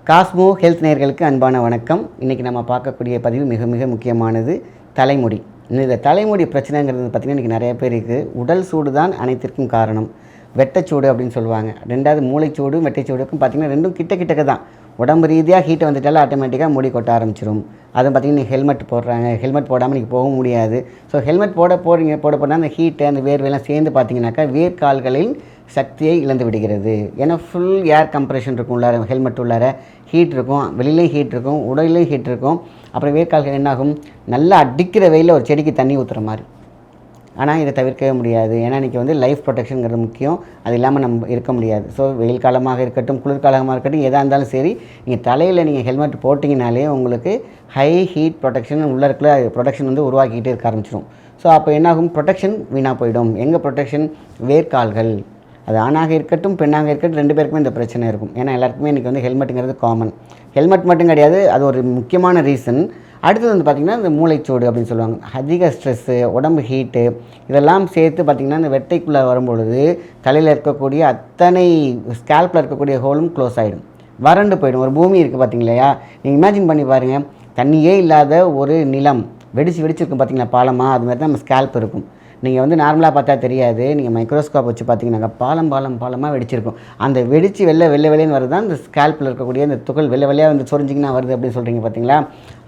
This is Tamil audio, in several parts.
காஸ்மோ ஹெல்த் நேயர்களுக்கு அன்பான வணக்கம். இன்றைக்கி நம்ம பார்க்கக்கூடிய பதிவு மிக மிக முக்கியமானது, தலைமுடி. இந்த தலைமுடி பிரச்சனைங்கிறது பார்த்திங்கன்னா இன்றைக்கி நிறைய பேருக்கு உடல் சூடு தான் அனைத்திற்கும் காரணம். வெட்டைச்சூடு அப்படின்னு சொல்லுவாங்க. ரெண்டாவது மூளைச்சூடு வெட்டைச்சூடுக்கும் பார்த்திங்கன்னா ரெண்டும் கிட்டக்க தான். உடம்பு ரீதியாக ஹீட்டை வந்துட்டாலும் ஆட்டோமேட்டிக்காக முடி கொட்ட ஆரம்பிச்சிடும். அதுவும் பார்த்திங்கன்னா ஹெல்மெட் போடுறாங்க, ஹெல்மெட் போடாமல் இன்றைக்கி போக முடியாது. ஸோ ஹெல்மெட் போட அந்த ஹீட்டு அந்த வேர்வையெல்லாம் சேர்ந்து பார்த்திங்கனாக்கா வேர்க்கால்களில் சக்தியை இழந்து விடுகிறது. ஏன்னா ஃபுல் ஏர் கம்ப்ரெஷன் இருக்கும், உள்ளார ஹெல்மெட் உள்ளார ஹீட் இருக்கும், வெளியிலையும் ஹீட் இருக்கும், உடலையும் ஹீட் இருக்கும். அப்புறம் வேர்க்கால்கள் என்னாகும், நல்லா அடிக்கிற வெயிலில் ஒரு செடிக்கு தண்ணி ஊற்றுற மாதிரி. ஆனால் இதை தவிர்க்கவே முடியாது. ஏன்னா இன்றைக்கி லைஃப் ப்ரொடெக்ஷனுங்கிறது முக்கியம். அது இல்லாமல் நம்ம இருக்க முடியாது. ஸோ வெயில் காலமாக இருக்கட்டும், குளிர்காலமாக இருக்கட்டும், எதாக இருந்தாலும் சரி, நீங்கள் தலையில் நீங்கள் ஹெல்மெட் போட்டிங்கனாலே உங்களுக்கு ஹை ஹீட் ப்ரொடெக்ஷன் உள்ள இருக்கிற ப்ரொடெக்ஷன் உருவாக்கிக்கிட்டே இருக்க ஆரம்பிச்சிடும். ஸோ அப்போ என்னாகும், ப்ரொடெக்ஷன் வீணாக போயிடும். எங்கே ப்ரொடெக்ஷன்? வேர்க்கால்கள். அது ஆணாக இருக்கட்டும் பெண்ணாக இருக்கட்டும் ரெண்டு பேருக்குமே இந்த பிரச்சனை இருக்கும். ஏன்னா எல்லாருக்குமே இன்றைக்கி ஹெல்மெட்டுங்கிறது காமன். ஹெல்மெட் மட்டும் கிடையாது, அது ஒரு முக்கியமான ரீசன். அடுத்தது பார்த்திங்கன்னா இந்த மூளைச்சூடு அப்படின்னு சொல்லுவாங்க. அதிக ஸ்ட்ரெஸ்ஸு, உடம்பு ஹீட்டு, இதெல்லாம் சேர்த்து பார்த்திங்கன்னா இந்த வெட்டைக்குள்ளே வரும்பொழுது தலையில் இருக்கக்கூடிய அத்தனை ஸ்கேல்பில் இருக்கக்கூடிய ஹோலும் க்ளோஸ் ஆகிடும், வறண்டு போயிடும். ஒரு பூமி இருக்குது பார்த்திங்களா, நீங்கள் இமேஜின் பண்ணி பாருங்கள். தண்ணியே இல்லாத ஒரு நிலம் வெடிச்சிருக்கும் பார்த்திங்களா, பாலமாக. அது மாதிரி தான் நம்ம ஸ்கேல்ப் இருக்கும். நீங்கள் நார்மலாக பார்த்தா தெரியாது. நீங்கள் மைக்ரோஸ்கோப் வச்சு பார்த்தீங்கன்னாக்கா பாலமாக வெடிச்சிருக்கும். அந்த வெடித்து வெள்ளைன்னு வருது தான் இந்த ஸ்கேல்பில் இருக்கக்கூடிய இந்த துகள் வெள்ளையாக சொரிஞ்சிங்கன்னா வருது அப்படின்னு சொல்கிறீங்க பார்த்தீங்களா.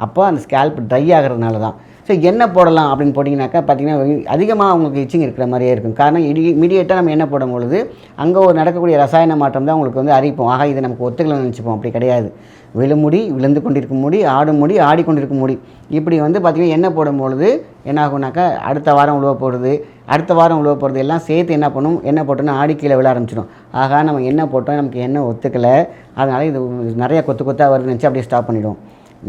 அப்போ அந்த ஸ்கேல்ப் ட்ரை ஆகிறதுனால தான். ஸோ என்ன போடலாம் அப்படின்னு போட்டிங்கனாக்கா பார்த்திங்கன்னா அதிகமாக அவங்களுக்கு இச்சிங் இருக்கிற மாதிரியே இருக்கும். காரணம் இமீடியட்டாக நம்ம என்ன போடும்பொழுது அங்கே ஒரு நடக்கக்கூடிய ரசாயன மாற்றம் தான் உங்களுக்கு அறிவிப்போம். ஆக இதை நமக்கு ஒத்துக்கலன்னு நினச்சிப்போம். அப்படி கிடையாது. விழுமுடி, விழுந்து கொண்டிருக்கும் முடி, ஆடும் முடி, ஆடிக்கொண்டிருக்கும் முடி, இப்படி பார்த்திங்கன்னா எண்ணெய் போடும்பொழுது என்ன ஆகுனாக்கா அடுத்த வாரம் உழுவ போகிறது எல்லாம் சேர்த்து என்ன பண்ணும், எண்ணெய் போட்டோன்னா ஆடி கீழே விழ ஆரம்பிச்சிடும். ஆகா நம்ம எண்ணெய் போட்டோம், நமக்கு எண்ணெய் ஒத்துக்கலை, அதனால் இது நிறைய கொத்தாக வருதுன்னு நினச்சி அப்படியே ஸ்டாப் பண்ணிவிடும்.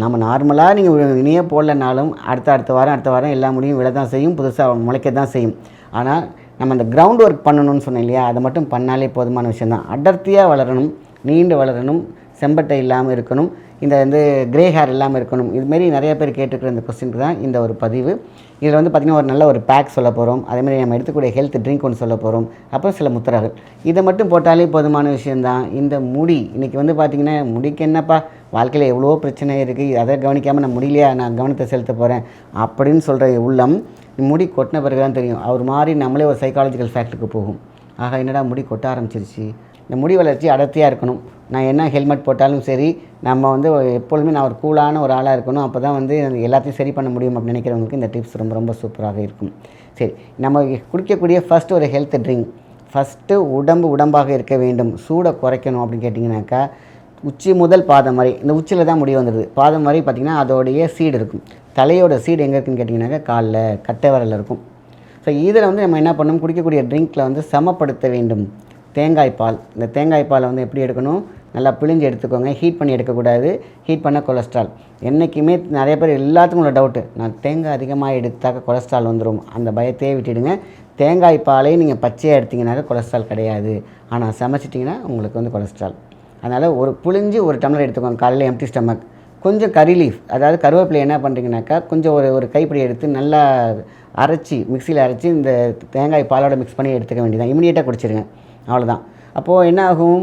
நம்ம நார்மலாக நீங்கள் இனியே போடலனாலும் அடுத்த வாரம் எல்லா முடியும் விழ தான் செய்யும், புதுசாக முளைக்க தான் செய்யும். ஆனால் நம்ம அந்த கிரவுண்ட் ஒர்க் பண்ணணும்னு சொன்னேன் இல்லையா, அதை மட்டும் பண்ணாலே போதுமான விஷயந்தான். அடர்த்தியாக வளரணும், நீண்டு வளரணும், செம்பட்டை இல்லாமல் இருக்கணும், இந்த கிரே ஹேர் இல்லாமல் இருக்கணும். இதுமாரி நிறைய பேர் கேட்டுக்கிற இந்த கொஸ்டினுக்கு தான் இந்த ஒரு பதிவு. இதில் பார்த்திங்கன்னா ஒரு நல்ல ஒரு பேக் சொல்ல போகிறோம். அதேமாதிரி நம்ம எடுத்துக்கூடிய ஹெல்த் ட்ரிங்க் ஒன்று சொல்ல போகிறோம். அப்புறம் சில முத்திரைகள். இதை மட்டும் போட்டாலே போதுமான விஷயந்தான். இந்த முடி இன்றைக்கி பார்த்திங்கன்னா முடிக்கு என்னப்பா வாழ்க்கையில் எவ்வளோ பிரச்சனை இருக்குது, அதை கவனிக்காமல் நான் முடியலையா, நான் கவனத்தை செலுத்த போகிறேன் அப்படின்னு சொல்கிற உள்ளம் முடி கொட்டின பிறகு தான் தெரியும். அவர் மாதிரி நம்மளே ஒரு சைக்காலஜிக்கல் ஃபேக்டருக்கு போகும். ஆக என்னடா முடி கொட்ட ஆரம்பிச்சிருச்சு. இந்த முடி வளர்ச்சி அடர்த்தியாக இருக்கணும். நான் என்ன ஹெல்மெட் போட்டாலும் சரி, நம்ம எப்பொழுதுமே நான் ஒரு கூலான ஒரு ஆளாக இருக்கணும். அப்போ தான் எல்லாத்தையும் சரி பண்ண முடியும் அப்படின்னு நினைக்கிறவங்களுக்கு இந்த டிப்ஸ் ரொம்ப ரொம்ப சூப்பராக இருக்கும். சரி, நம்ம குடிக்கக்கூடிய ஃபஸ்ட்டு ஒரு ஹெல்த் ட்ரிங்க். ஃபஸ்ட்டு உடம்பாக இருக்க வேண்டும். சூடை குறைக்கணும் அப்படின்னு கேட்டிங்கனாக்கா உச்சி முதல் பாதம் வரை, இந்த உச்சியில் தான் முடி வந்துடுது. பாதம் வரை பார்த்திங்கன்னா அதோடைய சீடு இருக்கும். தலையோட சீடு எங்கே இருக்குதுன்னு கேட்டிங்கனாக்கா காலில் கட்டை விரலில் இருக்கும். ஸோ இதில் நம்ம என்ன பண்ணணும், குடிக்கக்கூடிய ட்ரிங்க்கில் சமப்படுத்த வேண்டும். தேங்காய் பால். இந்த தேங்காய் பாலை எப்படி எடுக்கணும், நல்லா பிழிஞ்சு எடுத்துக்கோங்க. ஹீட் பண்ணி எடுக்கக்கூடாது. ஹீட் பண்ண கொலஸ்ட்ரால். என்றைக்குமே நிறைய பேர் எல்லாத்துக்கும் உள்ள டவுட்டு, நான் தேங்காய் அதிகமாக எடுத்தாக்க கொலஸ்ட்ரால் வந்துடும். அந்த பயத்தையே விட்டுடுங்க. தேங்காய் பாலை நீங்கள் பச்சையாக எடுத்திங்கனாக்கா கொலஸ்ட்ரால் கிடையாது. ஆனால் சமைச்சிட்டிங்கன்னா உங்களுக்கு கொலஸ்ட்ரால். அதனால் ஒரு புழிஞ்சு ஒரு டம்ளர் எடுத்துக்கோங்க காலையில் எம்டி ஸ்டமக். கொஞ்சம் கறி லீஃப், அதாவது கருவேப்பிலை என்ன பண்ணுறீங்கனாக்கா கொஞ்சம் ஒரு கைப்பிடி எடுத்து நல்லா அரைச்சி மிக்சியில் அரைச்சி இந்த தேங்காய் பாலோட மிக்ஸ் பண்ணி எடுத்துக்க வேண்டியதான். இமிடியேட்டாக குடிச்சிருங்க, அவ்வளோதான். அப்போது என்ன ஆகும்,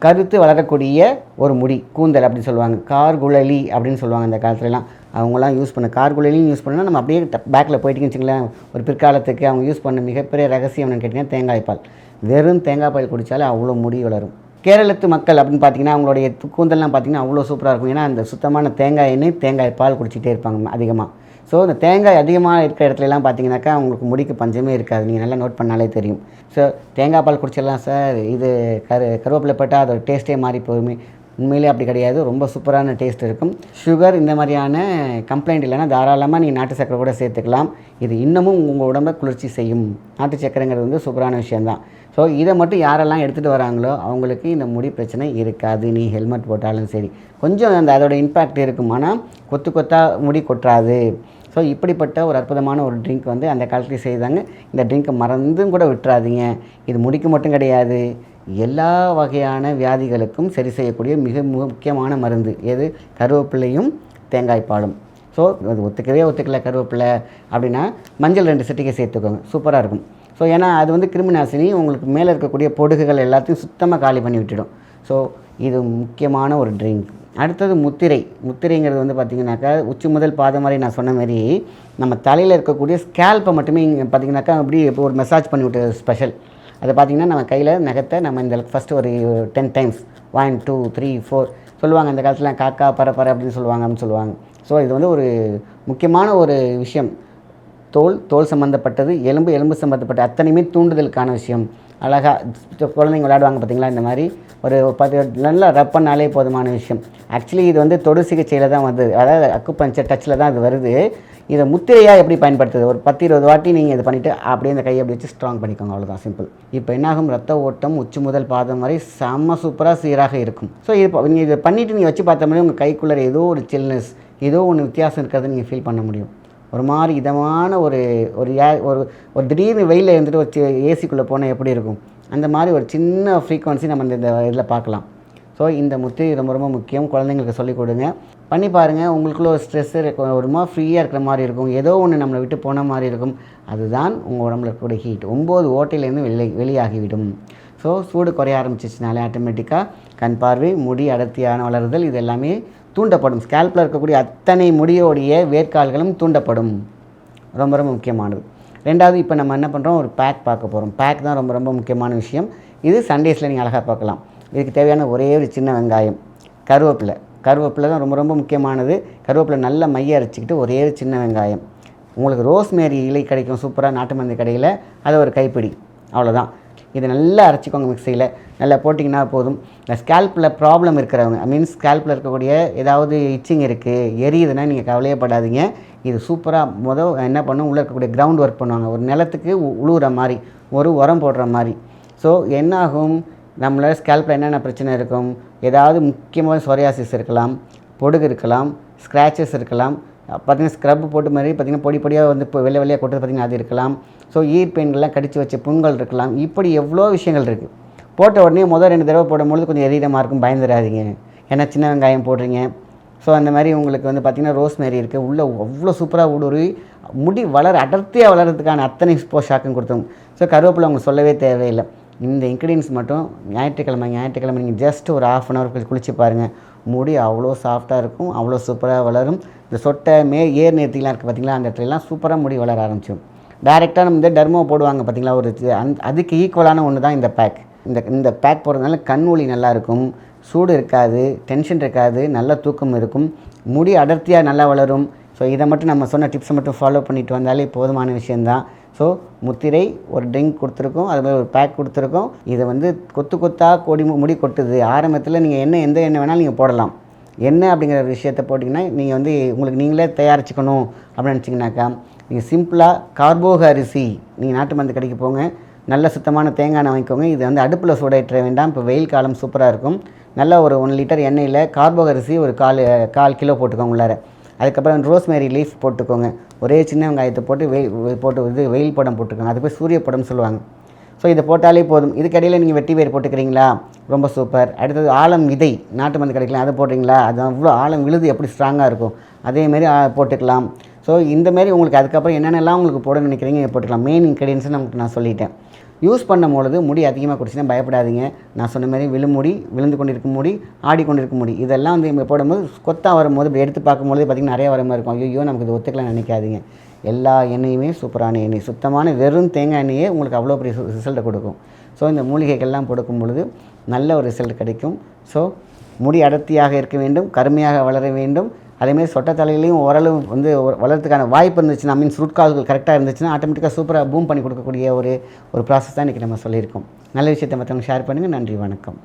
கருத்து வளரக்கூடிய ஒரு முடி, கூந்தல் அப்படின்னு சொல்லுவாங்க. கார்குழலி அப்படின்னு சொல்லுவாங்க அந்த காலத்துலலாம். அவங்களாம் யூஸ் பண்ண கார்குழலியும் யூஸ் பண்ணால் நம்ம அப்படியே பேக்கில் போயிட்டீங்கன்னு வச்சுங்களேன். ஒரு பிற்காலத்துக்கு அவங்க யூஸ் பண்ண மிகப்பெரிய ரகசியம் என்னன்னு கேட்டிங்கன்னா தேங்காய் பால். வெறும் தேங்காய் பால் குடித்தாலே அவ்வளோ முடி வளரும். கேரளத்து மக்கள் அப்படின்னு பார்த்திங்கன்னா அவங்களுடைய கூந்தல்லாம் பார்த்திங்கன்னா அவ்வளோ சூப்பராக இருக்கும். ஏன்னா அந்த சுத்தமான தேங்காய் எண்ணெய் தேங்காய் பால் குடிச்சிட்டே இருப்பாங்க அதிகமாக. ஸோ இந்த தேங்காய் அதிகமாக இருக்கிற இடத்துலலாம் பார்த்திங்கனாக்கா அவங்களுக்கு முடிக்கு பஞ்சமே இருக்காது. நீங்கள் நல்லா நோட் பண்ணாலே தெரியும். ஸோ தேங்காய் பால் குடிச்சிடலாம் சார், இது கருவேப்பிலை போட்டால் அதோட டேஸ்ட்டே மாறி போகுமே. உண்மையிலே அப்படி கிடையாது. ரொம்ப சூப்பரான டேஸ்ட் இருக்கும். சுகர் இந்த மாதிரியான கம்ப்ளைண்ட் இல்லைன்னா தாராளமாக நீங்கள் நாட்டு சக்கரை கூட சேர்த்துக்கலாம். இது இன்னமும் உங்கள் உடம்பை குளிர்ச்சி செய்யும். நாட்டு சக்கரைங்கிறது சூப்பரான விஷயந்தான். ஸோ இதை மட்டும் யாரெல்லாம் எடுத்துகிட்டு வராங்களோ அவங்களுக்கு இந்த முடி பிரச்சனை இருக்காது. நீ ஹெல்மெட் போட்டாலும் சரி, கொஞ்சம் அதோட இம்பேக்ட் இருக்கும். ஆனால் கொத்தாக முடி கொட்டாது. ஸோ இப்படிப்பட்ட ஒரு அற்புதமான ஒரு ட்ரிங்க் அந்த காலத்துலேயே செய்தாங்க. இந்த ட்ரிங்க்கை மறந்தும் கூட விட்டுறாதீங்க. இது முடிக்கு மட்டும் கிடையாது, எல்லா வகையான வியாதிகளுக்கும் சரி செய்யக்கூடிய மிக முக்கியமான மருந்து எது, கருவேப்பிலையும் தேங்காய் பாலும். ஸோ அது ஒத்துக்கலை கருவேப்பிலை அப்படின்னா மஞ்சள் 2 சிட்டிகை சேர்த்துக்கோங்க, சூப்பராக இருக்கும். ஸோ ஏன்னா அது கிருமி நாசினி, உங்களுக்கு மேலே இருக்கக்கூடிய பொடுகுகள் எல்லாத்தையும் சுத்தமாக காலி பண்ணி விட்டுடும். ஸோ இது முக்கியமான ஒரு ட்ரிங்க். அடுத்தது முத்திரைங்கிறது வந்து பார்த்திங்கனாக்கா உச்சி முதல் பாதம் வரை நான் சொன்ன மாதிரி நம்ம தலையில் இருக்கக்கூடிய ஸ்கேல்ப்பை மட்டுமே இங்கே பார்த்திங்கனாக்கா அப்படி இப்போ ஒரு மசாஜ் பண்ணி விட்டு ஸ்பெஷல். அதை பார்த்திங்கன்னா நம்ம கையில் நகத்தை நம்ம இந்த ஃபஸ்ட்டு ஒரு 10 டைம்ஸ் 1 2 3 4 சொல்லுவாங்க. அந்த காலத்தில் காக்கா பர அப்படின்னு சொல்லுவாங்க. ஸோ இது வந்து ஒரு முக்கியமான ஒரு விஷயம். தோல் சம்மந்தப்பட்டது, எலும்பு சம்மந்தப்பட்ட அத்தனையுமே தூண்டுதலுக்கான விஷயம். அழகாக குழந்தைங்க விளையாடுவாங்க பார்த்திங்களா, இந்த மாதிரி ஒரு 10 நல்லா ரப் பண்ணாலே போதுமான விஷயம். ஆக்சுவலி இது வந்து தொடு சிகிச்சையில் தான் வந்தது, அதாவது அக்குபஞ்சர் டச்சில் தான் அது வருது. இதை முத்திரையாக எப்படி பயன்படுத்துது, ஒரு 10-20 வாட்டி நீங்கள் இது பண்ணிவிட்டு அப்படியே அந்த கையை அப்படி வச்சு ஸ்ட்ராங் பண்ணிக்கோங்க, அவ்வளோதான், சிம்பிள். இப்போ என்னாகும், ரத்த ஓட்டம் உச்சி முதல் பாதம் வரை செம்ம சூப்பராக சீராக இருக்கும். ஸோ இப்போ நீங்கள் இதை பண்ணிவிட்டு நீங்கள் வச்சு பார்த்த மாதிரி உங்கள் கைக்குள்ளே ஏதோ ஒரு சில்னஸ், ஏதோ ஒன்று வித்தியாசம் இருக்கிறத நீங்கள் ஃபீல் பண்ண முடியும். ஒரு மாதிரி இதமான ஒரு ஒரு திடீர்னு வெயிலில் இருந்துட்டு ஒரு ஏசிக்குள்ளே போனால் எப்படி இருக்கும், அந்த மாதிரி ஒரு சின்ன ஃப்ரீக்வன்சி நம்ம இந்த இதில் பார்க்கலாம். ஸோ இந்த முத்திரை ரொம்ப ரொம்ப முக்கியம். குழந்தைங்களுக்கு சொல்லிக் கொடுங்க, பண்ணி பாருங்கள். உங்களுக்குள்ள ஒரு ஸ்ட்ரெஸ்ஸு இருக்கும், ஒரு மாதிரி ஃப்ரீயாக இருக்கிற மாதிரி இருக்கும், ஏதோ ஒன்று நம்மளை விட்டு போன மாதிரி இருக்கும். அதுதான் உங்கள் உடம்புல இருக்கக்கூடிய ஹீட் 9 ஓட்டையிலேருந்து வெளியாகிவிடும். ஸோ சூடு குறைய ஆரம்பிச்சிச்சுனாலே ஆட்டோமேட்டிக்காக கண் பார்வை, முடி அடர்த்தியான வளருதல், இது எல்லாமே தூண்டப்படும். ஸ்கேல்பில் இருக்கக்கூடிய அத்தனை முடியோடைய வேர்க்கால்களும் தூண்டப்படும். ரொம்ப ரொம்ப முக்கியமானது. ரெண்டாவது, இப்போ நம்ம என்ன பண்ணுறோம், ஒரு பேக் பார்க்க போகிறோம். பேக் தான் ரொம்ப ரொம்ப முக்கியமான விஷயம். இது சண்டேஸில் நீங்கள் அழகாக பார்க்கலாம். இதுக்கு தேவையான ஒரே ஒரு சின்ன வெங்காயம், கருவேப்பிலை தான் ரொம்ப ரொம்ப முக்கியமானது. கருவேப்பிலை நல்லா மைய அரைச்சிக்கிட்டு ஒரே ஒரு சின்ன வெங்காயம். உங்களுக்கு ரோஸ்மேரி இலை கிடைக்கும் சூப்பராக நாட்டு மருந்து கடையில், அதை ஒரு கைப்பிடி, அவ்வளோதான். இதை நல்லா அரைச்சிக்கோங்க மிக்சியில், நல்லா போட்டிங்கன்னா போதும். இந்த ஸ்கேல்பில் ப்ராப்ளம் இருக்கிறவங்க, மீன்ஸ் ஸ்கேல்பில் இருக்கக்கூடிய ஏதாவது இச்சிங் இருக்குது, எரியுதுன்னா நீங்கள் கவலையப்படாதீங்க. இது சூப்பராக என்ன பண்ணும், உள்ளே இருக்கக்கூடிய கிரவுண்ட் ஒர்க் பண்ணுவாங்க, ஒரு நிலத்துக்கு உழுவுற மாதிரி, ஒரு உரம் போடுற மாதிரி. ஸோ என்னாகும், நம்மளோட ஸ்கேல்பில் என்னென்ன பிரச்சனை இருக்கும், ஏதாவது முக்கியமான சொரியாசிஸ் இருக்கலாம், பொடுகு இருக்கலாம், ஸ்க்ராச்சஸ் இருக்கலாம், பார்த்திங்கன்னா ஸ்க்ரப் போட்டு மாதிரி பார்த்திங்கன்னா பொடியாக வந்து இப்போ வெள்ளையாக கொட்டது பார்த்திங்கன்னா அது இருக்கலாம். ஸோ ஈர்ப்பெயின்கள்லாம் கடிச்சு வச்ச புண்கள் இருக்கலாம். இப்படி எவ்வளோ விஷயங்கள் இருக்குது. போட்ட உடனே 2 தடவை போடும்பொழுது கொஞ்சம் எரியிடமாக இருக்கும், பயந்துடாதீங்க. ஏன்னா சின்ன வெங்காயம் போடுறீங்க. ஸோ அந்த மாதிரி உங்களுக்கு வந்து பார்த்திங்கன்னா ரோஸ்மேரி இருக்குது, உள்ளே அவ்வளோ சூப்பராக ஊடுருவி முடி அடர்த்தியாக வளர்கிறதுக்கான அத்தனை ஷாக்கும் கொடுத்தோம். ஸோ கருவேப்பிலை உங்களுக்கு சொல்லவே தேவையில்லை. இந்த இன்க்ரீடியன்ஸ் மட்டும் ஞாயிற்றுக்கிழமை நீங்கள் ஜஸ்ட் ஒரு 1/2 அன் ஹவர் குளிச்சு பாருங்கள். முடி அவ்வளோ சாஃப்டாக இருக்கும், அவ்வளோ சூப்பராக வளரும். இந்த சொட்டை ஏர் நேர்த்திலாம் இருக்குது பார்த்திங்களா, அந்த இடத்துலலாம் சூப்பராக முடி வளர ஆரம்பிச்சிடும். டேரெக்டாக நம்ம இந்த டர்மோ போடுவாங்க பார்த்திங்களா, ஒரு அதுக்கு ஈக்குவலான ஒன்று தான் இந்த பேக். இந்த பேக் போடுறதுனால கண் ஒளி நல்லாயிருக்கும், சூடு இருக்காது, டென்ஷன் இருக்காது, நல்ல தூக்கம் இருக்கும், முடி அடர்த்தியாக நல்லா வளரும். ஸோ இதை மட்டும் நம்ம சொன்ன டிப்ஸை மட்டும் ஃபாலோ பண்ணிட்டு வந்தாலே போதுமான விஷயந்தான். ஸோ முத்திரை ஒரு ட்ரிங்க் கொடுத்துருக்கோம், அது மாதிரி ஒரு பேக் கொடுத்துருக்கோம். இதை வந்து கொத்தாக முடி கொட்டுது, ஆரம்பத்தில் நீங்கள் எந்த எண்ணெய் வேணாலும் நீங்கள் போடலாம். எண்ணெய் அப்படிங்கிற விஷயத்தை போட்டிங்கன்னா நீங்கள் வந்து உங்களுக்கு நீங்களே தயாரிச்சுக்கணும் அப்படின்னு நினச்சிங்கனாக்கா, நீங்கள் சிம்பிளாக கார்போக அரிசி, நீங்கள் நாட்டு மருந்து கடைக்கு போங்க, நல்ல சுத்தமான தேங்காய் எண்ணெய் வாங்கிக்கோங்க. இது வந்து அடுப்பில் சூடேற்ற வேண்டாம், இப்போ வெயில் காலம் சூப்பராக இருக்கும். நல்லா ஒரு 1 லிட்டர் எண்ணெயில் கார்போக அரிசி ஒரு 1/4 கிலோ போட்டுக்கோங்க உள்ளார. அதுக்கப்புறம் ரோஸ்மேரி லீஃப் போட்டுக்கோங்க, ஒரே சின்ன வெங்காயத்தை போட்டு வெயில் படம் போட்டுக்கோங்க, அது போய் சூரிய படம் சொல்லுவாங்க. ஸோ இதை போட்டாலே போதும். இதுக்கடையில் நீங்கள் வெட்டி வேர் போட்டுக்கிறீங்களா, ரொம்ப சூப்பர். அடுத்தது ஆலம் விதை நாட்டு மருந்து கிடைக்கலாம், அதை போடுறீங்களா, அது அவ்வளோ ஆலம் விழுது எப்படி ஸ்ட்ராங்காக இருக்கும், அதேமாரி போட்டுக்கலாம். ஸோ இந்தமாரி உங்களுக்கு அதுக்கப்புறம் என்னென்னலாம் உங்களுக்கு போட நினைக்கிறீங்க போட்டுக்கலாம். மெயின் இன்க்ரீடியன்ஸை நான் சொல்லிட்டேன். யூஸ் பண்ணும்பொழுது முடி அதிகமாக குடிச்சுன்னா பயப்படாதீங்க. நான் சொன்ன மாதிரி விழுந்து கொண்டிருக்கும் முடி, ஆடிக்கொண்டிருக்கும் முடி, இதெல்லாம் வந்து போடும்போது கொத்தாக வரும்போது இப்படி எடுத்து பார்க்கும்போது பார்த்திங்கன்னா நிறையா வர மாதிரி இருக்கும். ஐயோ நமக்கு இது ஒத்துக்கலாம் நினைக்காதீங்க. எல்லா எண்ணெயுமே சூப்பரான எண்ணெய், சுத்தமான வெறும் தேங்காய் எண்ணெயே உங்களுக்கு அவ்வளோ பெரிய ரிசல்ட்டை கொடுக்கும். ஸோ இந்த மூலிகைகள்லாம் கொடுக்கும் பொழுது நல்ல ஒரு ரிசல்ட் கிடைக்கும். ஸோ முடி அடர்த்தியாக இருக்க வேண்டும், கருமையாக வளர வேண்டும். அதேமாதிரி சொட்ட தலையிலையும் ஓரளவு வந்து வளர்கிறதுக்கான வாய்ப்பு இருந்துச்சுன்னா, மீன்ஸ் ரூட் கால்கள் கரெக்டாக இருந்துச்சுன்னா ஆட்டோமேட்டிக்காக சூப்பராக பூம் பண்ணி கொடுக்கக்கூடிய ஒரு ப்ராசஸ் தான் இன்றைக்கி நம்ம சொல்லியிருக்கோம். நல்ல விஷயத்தை மற்றவங்க ஷேர் பண்ணுங்கள். நன்றி, வணக்கம்.